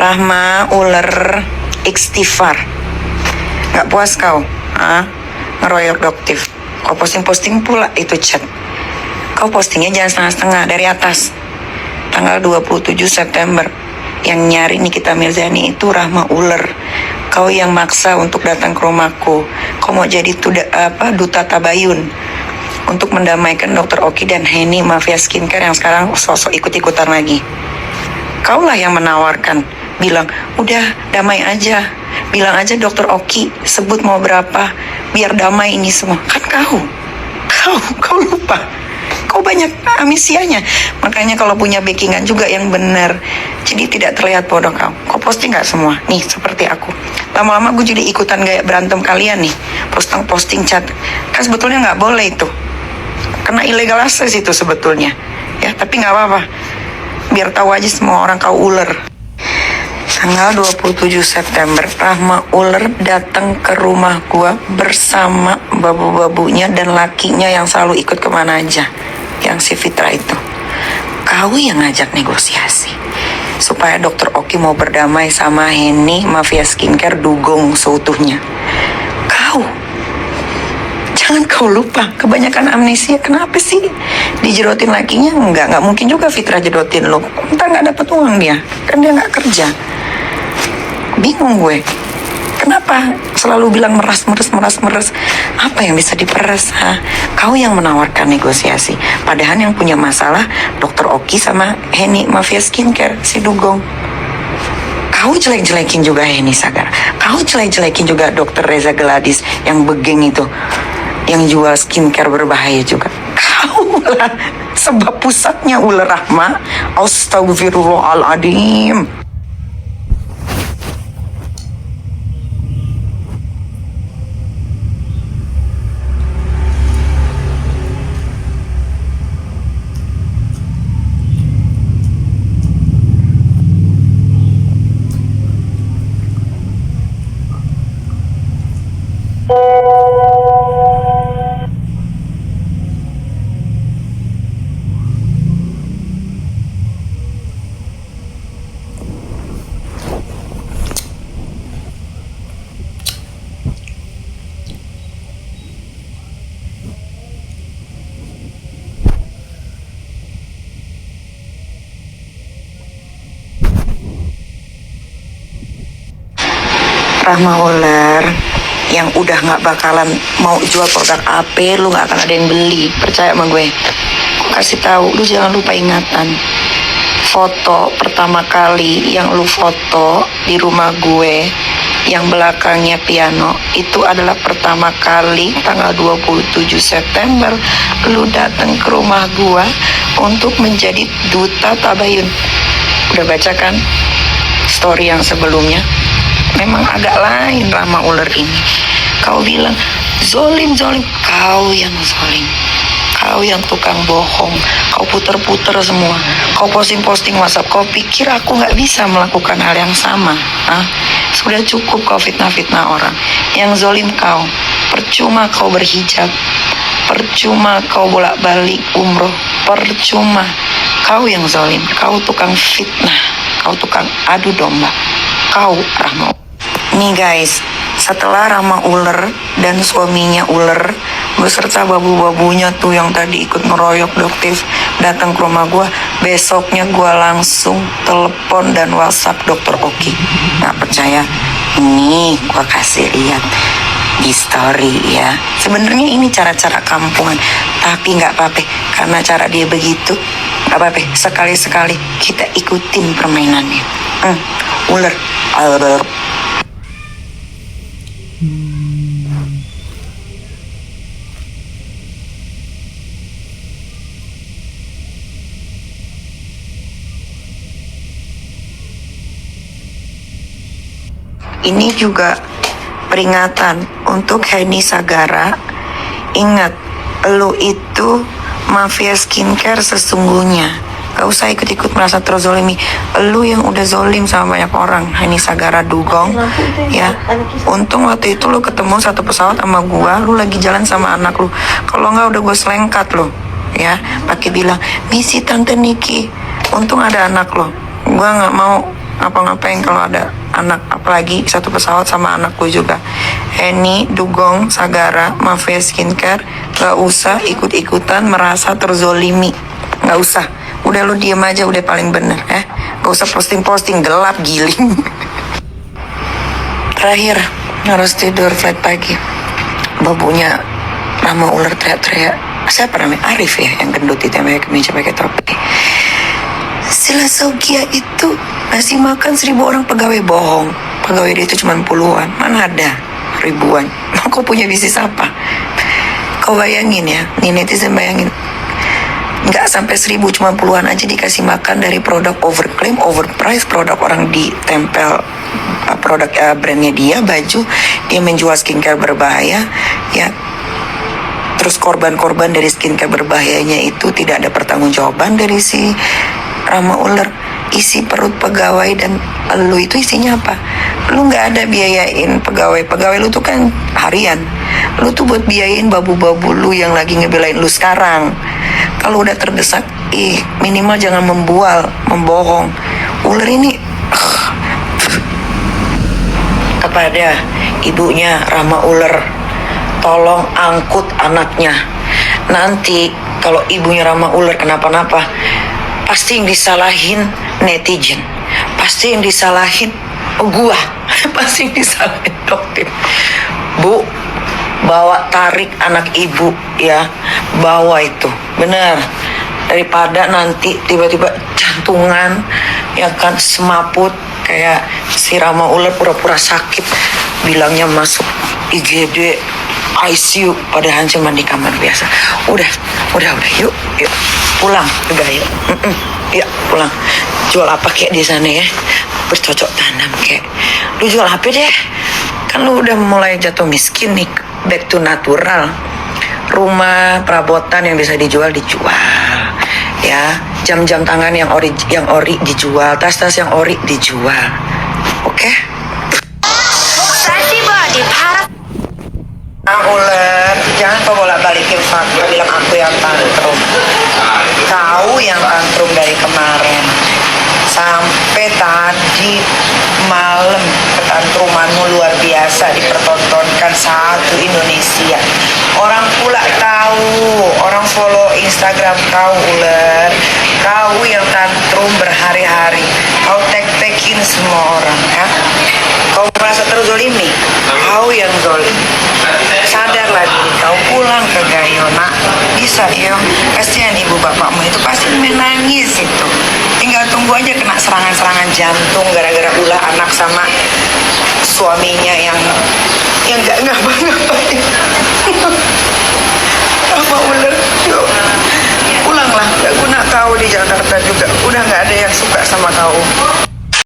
Rahma ular istighfar. Gak puas kau? Ngeroyok doktif. Kau posting-posting pula itu chat. Kau postingnya jangan setengah-setengah, dari atas. Tanggal 27 September. Yang nyari Nikita Mirzani itu Rahma ular. Kau yang maksa untuk datang ke rumahku. Kau mau jadi duta tabayun untuk mendamaikan Dr. Oki dan Henny Mafia Skincare yang sekarang sosok ikut-ikutan lagi. Kaulah yang menawarkan, bilang udah damai aja, bilang aja Dr. Oki sebut mau berapa biar damai ini semua. Kan kau lupa, kau banyak amisianya. Makanya kalau punya backingan juga yang benar, jadi tidak terlihat bodoh kau. Kau posting nggak semua? Nih seperti aku. Lama-lama gue jadi ikutan gaya berantem kalian nih, posting chat. Kan sebetulnya nggak boleh itu, kena illegal access itu sebetulnya. Ya tapi nggak apa-apa, biar tahu aja semua orang kau ular. Tanggal 27 September, Rahma ular datang ke rumah gua bersama babu-babunya dan lakinya yang selalu ikut kemana aja, yang si Fitra itu. Kau yang ngajak negosiasi supaya Dr. Oki mau berdamai sama Henny Mafia Skincare dugong seutuhnya. Jangan kau lupa, kebanyakan amnesia. Kenapa sih dijerotin lakinya? Nggak mungkin juga Fitra jedotin lo. Entah nggak dapat uang dia, kan dia nggak kerja. Bingung gue, kenapa selalu bilang meras. Apa yang bisa diperas? Kau yang menawarkan negosiasi, padahal yang punya masalah Dr. Oki sama Henny Mafia Skincare, si dugong. Kau jelek-jelekin juga Henny Sagara. Kau jelek-jelekin juga Dr. Reza Gladys yang begeng itu, yang jual skincare berbahaya juga. Kau lah sebab pusatnya ular Rahma. Astagfirullahaladzim. Rahma ular yang udah nggak bakalan mau jual produk AP, lu nggak akan ada yang beli, percaya sama gue. Kasih tahu, lu jangan lupa ingatan. Foto pertama kali yang lu foto di rumah gue, yang belakangnya piano, itu adalah pertama kali tanggal 27 September lu datang ke rumah gue untuk menjadi duta tabayun. Udah baca kan story yang sebelumnya? Memang agak lain Rahma ular ini. Kau bilang zolim, kau yang zolim, kau yang tukang bohong. Kau puter-puter semua, kau posting WhatsApp. Kau pikir aku nggak bisa melakukan hal yang sama? Sudah cukup kau fitnah orang. Yang zolim kau, percuma kau berhijab, percuma kau bolak-balik umroh, percuma. Kau yang zolim, kau tukang fitnah, kau tukang adu domba, kau Rahma. Nih guys, setelah Rahma ular dan suaminya ular beserta babu-babunya tuh yang tadi ikut ngeroyok doktif datang ke rumah gue, besoknya gue langsung telepon dan WhatsApp Dr. Oki. Nggak percaya? Nih gue kasih lihat di story ya. Sebenarnya ini cara-cara kampungan, tapi nggak apa-apa karena cara dia begitu. Nggak apa-apa, sekali-sekali kita ikutin permainannya. Ular. Ini juga peringatan untuk Henny Sagara. Ingat, lu itu mafia skincare sesungguhnya. Gak usah ikut-ikut merasa terzolimi. Lu yang udah zolim sama banyak orang, Henny Sagara dugong. Ya, untung waktu itu lu ketemu satu pesawat sama gua, lu lagi jalan sama anak lu. Kalau nggak udah gua selengkat lu. Ya, pakai bilang misi Tante Niki. Untung ada anak lu. Gua nggak mau ngapa-ngapain kalau ada anak, apalagi satu pesawat sama anakku juga. Eni, Dugong, Sagara, Mafia Skincare, gak usah ikut-ikutan merasa terzolimi. Gak usah. Udah lu diem aja, udah paling bener ya. Gak usah posting-posting, gelap giling. Terakhir, harus tidur flight pagi. Babunya Rama ular teriak-teriak. Siapa namanya? Arif ya, yang gendut itu yang pakai kemeja pakai topi. Sila Saugia itu ngasih makan 1.000 orang pegawai, bohong. Pegawai dia itu cuma puluhan, mana ada ribuan. Mau kau punya bisnis apa? Kau bayangin ya, nih netizen bayangin, nggak sampai 1.000, cuma puluhan aja dikasih makan dari produk overclaim, overprice, produk orang ditempel produk brandnya dia, baju, dia menjual skincare berbahaya ya. Terus korban-korban dari skincare berbahayanya itu tidak ada pertanggungjawaban dari si Rama ular. Isi perut pegawai dan lu itu isinya apa? Lu nggak ada biayain pegawai lu tuh kan harian. Lu tuh buat biayain babu-babu lu yang lagi ngebelain lu sekarang. Kalau udah terdesak, minimal jangan membohong. Ular ini kepada ibunya Rama ular, tolong angkut anaknya. Nanti kalau ibunya Rama ular kenapa-napa, pasti yang disalahin netizen, pasti yang disalahin gua, pasti yang disalahin dokter. Bu, bawa tarik anak ibu ya, bawa itu, bener. Daripada nanti tiba-tiba jantungan, ya kan, semaput kayak si Rama ular pura-pura sakit, bilangnya masuk IGD, ICU, padahal cuma di kamar biasa. Udah, yuk, pulang, udah yuk, yuk pulang. Jual apa kayak di sana ya? Bercocok tanam kayak. Lu jual apa deh? Kan lu udah mulai jatuh miskin nih, back to natural. Rumah perabotan yang bisa dijual, ya. Jam-jam tangan yang ori dijual, tas-tas yang ori dijual. Oke? Ular, jangan kau bolak-balikin fakta, bilang aku yang tantrum. Kau yang tantrum dari kemarin sampai tadi malam. Ketantrumanmu luar biasa, dipertontonkan satu Indonesia. Orang pula tahu, orang follow Instagram kau ular. Kau yang tantrum berhari-hari, kau tek-tekin semua orang ya. Kau merasa terzolimi, kau yang zolim. Sadarlah diri kau, pulang ke Gayo nak. Bisa yo, kasihan ibu bapakmu itu pasti menangis itu. Tinggal tunggu aja kena serangan-serangan jantung gara-gara ulah anak sama suaminya yang gak ngapa-ngapain.